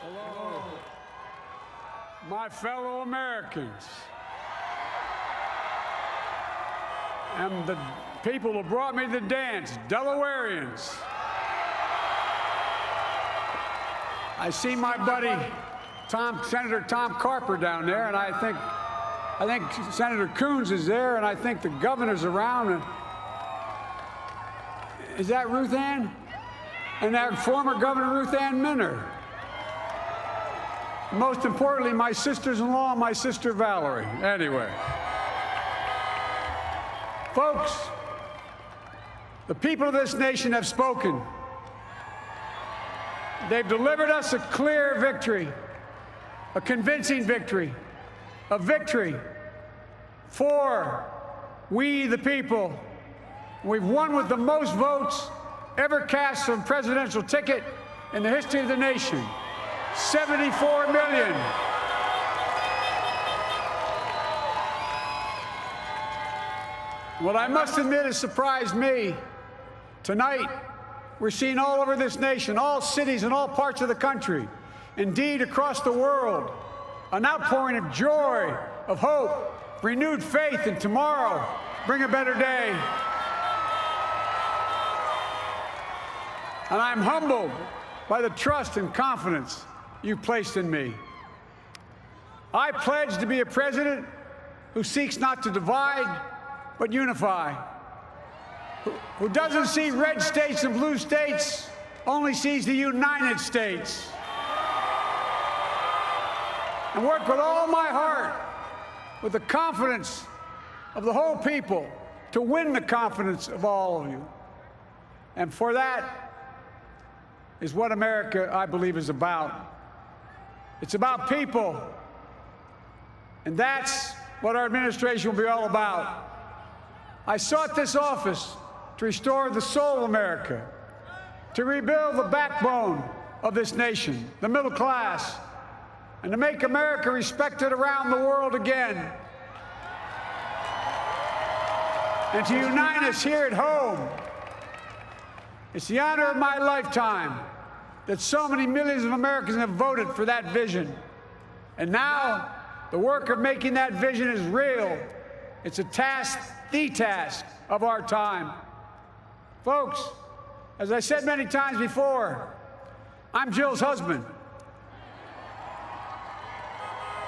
Hello, my fellow Americans, and the people who brought me to the dance, Delawareans. I see my buddy, Senator Tom Carper down there, and I think Senator Coons is there, and I think the governor's around. And is that Ruth Ann? And that former Governor Ruth Ann Minner. Most importantly, my sisters-in-law and my sister Valerie. Anyway. Folks, the people of this nation have spoken. They've delivered us a clear victory, a convincing victory, a victory for we the people. We've won with the most votes ever cast on a presidential ticket in the history of the nation. 74 million. What I must admit has surprised me. Tonight, we're seeing all over this nation, all cities and all parts of the country, indeed across the world, an outpouring of joy, of hope, renewed faith in tomorrow, bring a better day. And I'm humbled by the trust and confidence you've placed in me. I pledge to be a president who seeks not to divide, but unify, who doesn't see red states and blue states, only sees the United States, and work with all my heart, with the confidence of the whole people, to win the confidence of all of you. And for that is what America, I believe, is about. It's about people, and that's what our administration will be all about. I sought this office to restore the soul of America, to rebuild the backbone of this nation, the middle class, and to make America respected around the world again, and to unite us here at home. It's the honor of my lifetime that so many millions of Americans have voted for that vision. And now, the work of making that vision is real. It's a task, the task of our time. Folks, as I said many times before, I'm Jill's husband.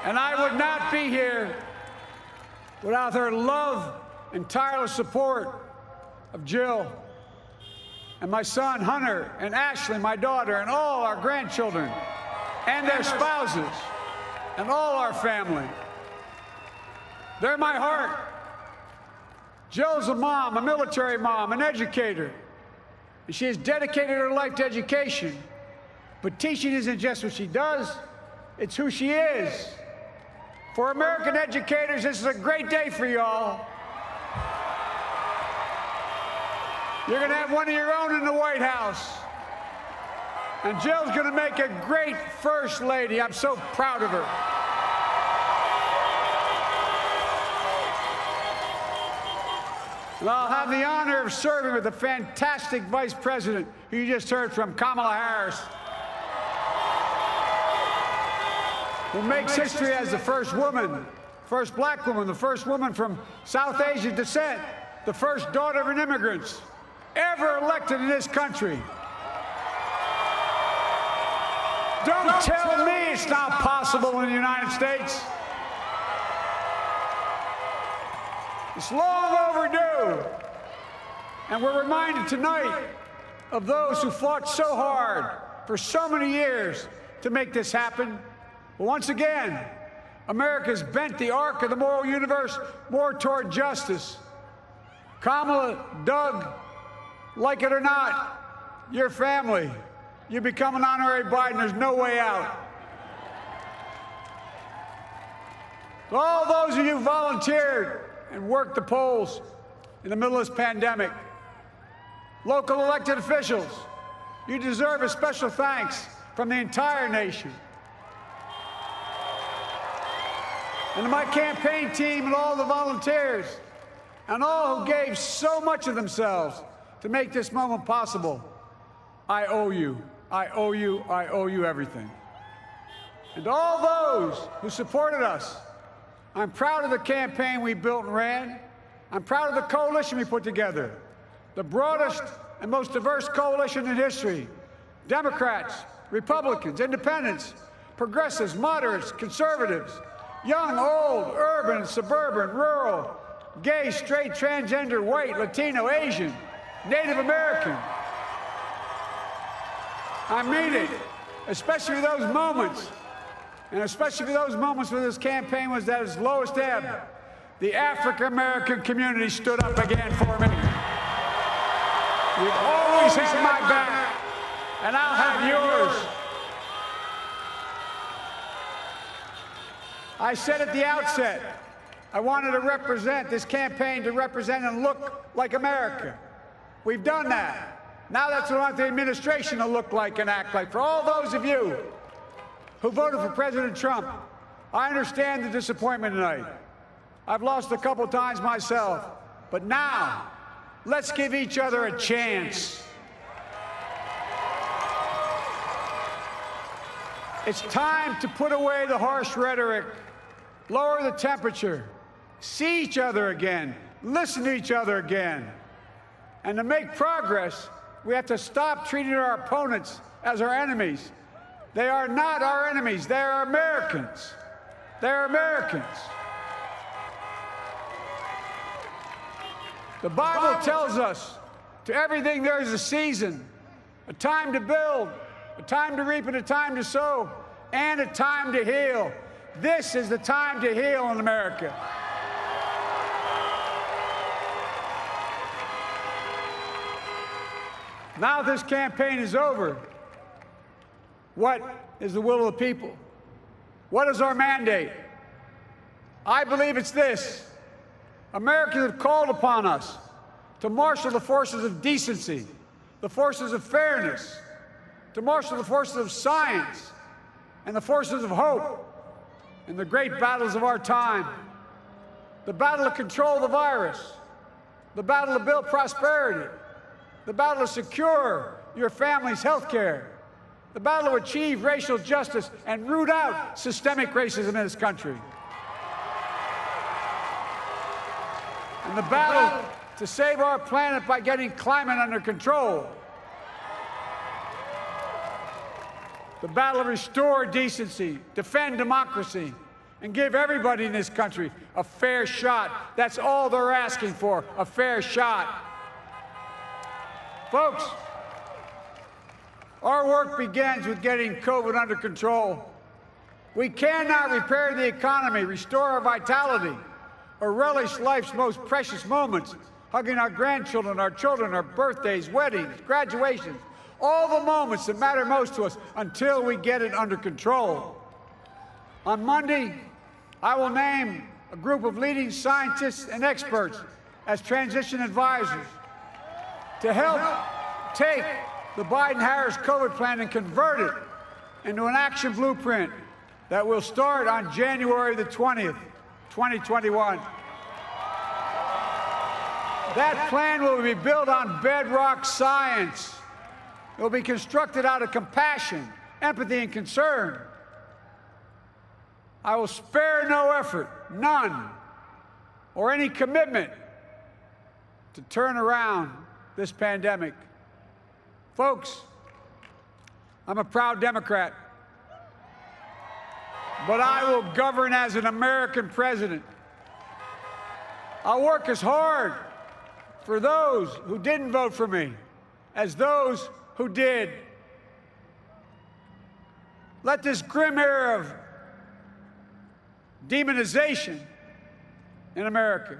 And I would not be here without her love and tireless support of Jill, and my son, Hunter, and Ashley, my daughter, and all our grandchildren, and their spouses, and all our family. They're my heart. Jill's a mom, a military mom, an educator. And she has dedicated her life to education. But teaching isn't just what she does, it's who she is. For American educators, this is a great day for y'all. You're going to have one of your own in the White House. And Jill's going to make a great First Lady. I'm so proud of her. And I'll have the honor of serving with the fantastic Vice President who you just heard from, Kamala Harris, who makes history as the first woman, first black woman, the first woman from South Asian descent, the first daughter of an immigrant ever elected in this country. Don't tell me it's not possible in the United States. It's long overdue. And we're reminded tonight of those who fought so hard for so many years to make this happen. But once again, America's bent the arc of the moral universe more toward justice. Kamala, Doug, like it or not, your family, you become an honorary Biden, there's no way out. All those of you who volunteered and worked the polls in the middle of this pandemic, local elected officials, you deserve a special thanks from the entire nation. And to my campaign team and all the volunteers, and all who gave so much of themselves to make this moment possible, I owe you. I owe you. I owe you everything. And to all those who supported us, I'm proud of the campaign we built and ran. I'm proud of the coalition we put together, the broadest and most diverse coalition in history. Democrats, Republicans, independents, progressives, moderates, conservatives, young, old, urban, suburban, rural, gay, straight, transgender, white, Latino, Asian, Native American. I mean it, especially for those moments, and especially for those moments when this campaign was at its lowest ebb. The African-American community stood up again for me. You've always had my back, and I'll have yours. I said at the outset, I wanted to represent this campaign to represent and look like America. We've done that. Now that's what I want the administration to look like and act like. For all those of you who voted for President Trump, I understand the disappointment tonight. I've lost a couple times myself, but now let's give each other a chance. It's time to put away the harsh rhetoric, lower the temperature, see each other again, listen to each other again. And to make progress, we have to stop treating our opponents as our enemies. They are not our enemies. They are Americans. They're Americans. The Bible tells us, to everything there is a season, a time to build, a time to reap, and a time to sow, and a time to heal. This is the time to heal in America. Now this campaign is over. What is the will of the people? What is our mandate? I believe it's this. Americans have called upon us to marshal the forces of decency, the forces of fairness, to marshal the forces of science and the forces of hope in the great battles of our time. The battle to control the virus, the battle to build prosperity, the battle to secure your family's health care, the battle to achieve racial justice and root out systemic racism in this country, and the battle to save our planet by getting climate under control, the battle to restore decency, defend democracy, and give everybody in this country a fair shot. That's all they're asking for, a fair shot. Folks, our work begins with getting COVID under control. We cannot repair the economy, restore our vitality, or relish life's most precious moments, hugging our grandchildren, our children, our birthdays, weddings, graduations, all the moments that matter most to us, until we get it under control. On Monday, I will name a group of leading scientists and experts as transition advisors to help take the Biden-Harris COVID plan and convert it into an action blueprint that will start on January the 20th, 2021. That plan will be built on bedrock science. It will be constructed out of compassion, empathy, and concern. I will spare no effort, none, or any commitment to turn around this pandemic. Folks, I'm a proud Democrat, but I will govern as an American president. I'll work as hard for those who didn't vote for me as those who did. Let this grim era of demonization in America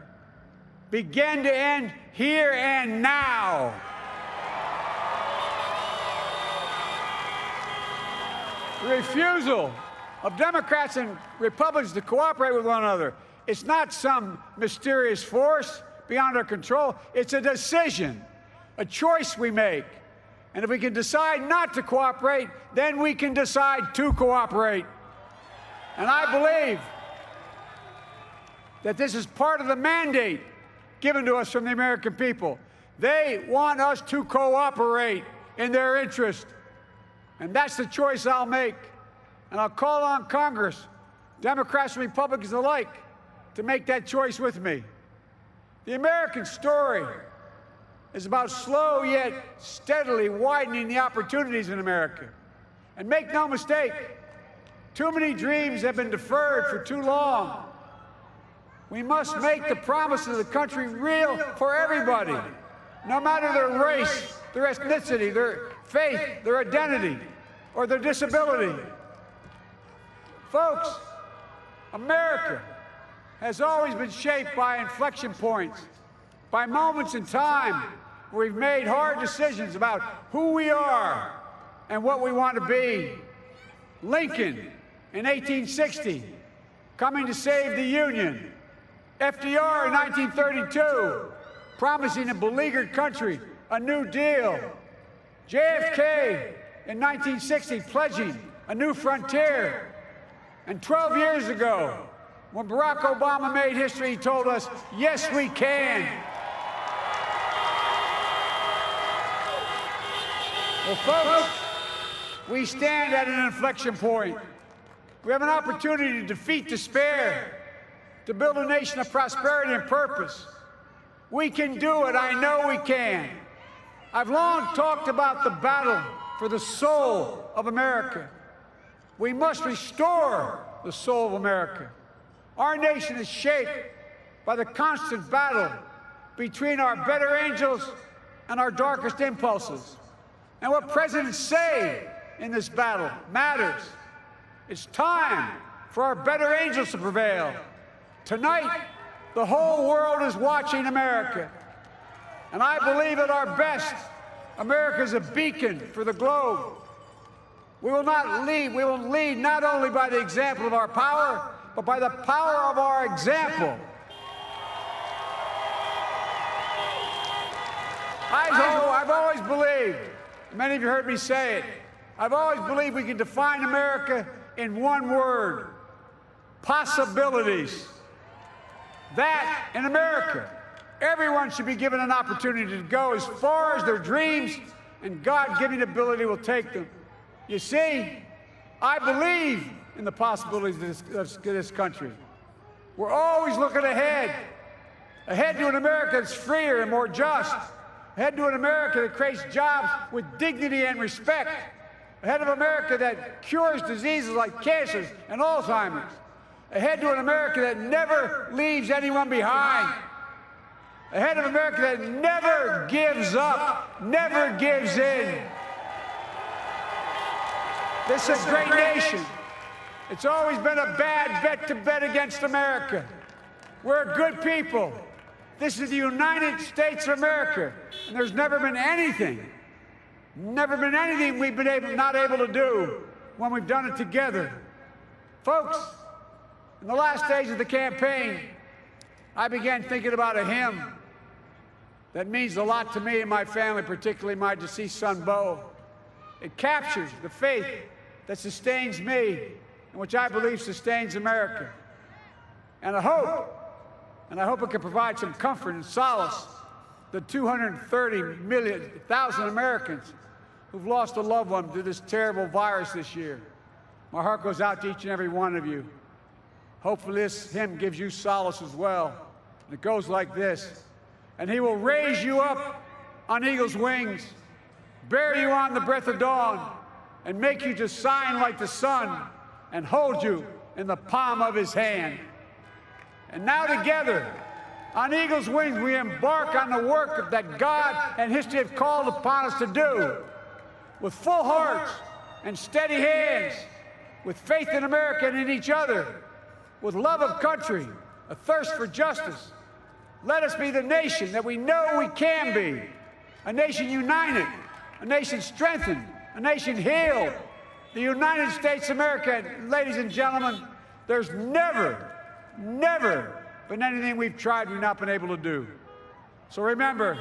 begin to end here and now. The refusal of Democrats and Republicans to cooperate with one another, it's not some mysterious force beyond our control. It's a decision, a choice we make. And if we can decide not to cooperate, then we can decide to cooperate. And I believe that this is part of the mandate given to us from the American people. They want us to cooperate in their interest. And that's the choice I'll make. And I'll call on Congress, Democrats and Republicans alike, to make that choice with me. The American story is about slow yet steadily widening the opportunities in America. And make no mistake, too many dreams have been deferred for too long. We must make the promises of the country real for everybody, no matter their race, their ethnicity, their faith, their identity, or their disability. Folks, America has always been shaped by inflection points, by moments in time where we've made hard decisions about who we are and what we want to be. Lincoln in 1860, coming to save the Union. FDR in 1932, promising a beleaguered country a new deal. JFK in 1960, pledging a new frontier. And 12 years ago, when Barack Obama made history, he told us, yes, we can. Well, folks, we stand at an inflection point. We have an opportunity to defeat despair, to build a nation of prosperity and purpose. We can do it. I know we can. I've long talked about the battle for the soul of America. We must restore the soul of America. Our nation is shaped by the constant battle between our better angels and our darkest impulses. And what presidents say in this battle matters. It's time for our better angels to prevail. Tonight, the whole world is watching America. And I believe at our best, America is a beacon for the globe. We will lead not only by the example of our power, but by the power of our example. I've always believed, many of you heard me say it, I've always believed we can define America in one word: possibilities. That, in America, everyone should be given an opportunity to go as far as their dreams and God-given ability will take them. You see, I believe in the possibilities of this country. We're always looking ahead to an America that's freer and more just, ahead to an America that creates jobs with dignity and respect, ahead of America that cures diseases like cancer and Alzheimer's, ahead to an America that never leaves anyone behind, ahead of America that never gives up, never gives in. This is a great nation. It's always been a bad bet to bet against America. We're good people. This is the United States of America, and there's never been anything we've been not able to do when we've done it together. Folks, in the last days of the campaign, I began thinking about a hymn that means a lot to me and my family, particularly my deceased son, Bo. It captures the faith that sustains me and which I believe sustains America. And I hope it can provide some comfort and solace to 230,000 Americans who've lost a loved one to this terrible virus this year. My heart goes out to each and every one of you. Hopefully this hymn gives you solace as well. And it goes like this: and he will raise you up on eagle's wings, bear you on the breath of dawn, and make you to shine like the sun, and hold you in the palm of his hand. And now together, on eagle's wings, we embark on the work that God and history have called upon us to do, with full hearts and steady hands, with faith in America and in each other, with love of country, a thirst for justice. Let us be the nation that we know we can be, a nation united, a nation strengthened, a nation healed. The United States of America, ladies and gentlemen, there's never been anything we've tried we've not been able to do. So remember,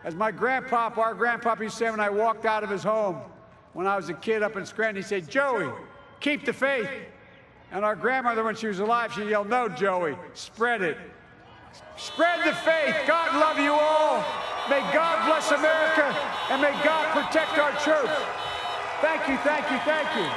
as our grandpapa used to say when I walked out of his home when I was a kid up in Scranton, he said, "Joey, keep the faith." And our grandmother, when she was alive, she yelled, "No, Joey, spread it. Spread the faith. God love you all. May God bless America, and may God protect our troops." Thank you, thank you, thank you.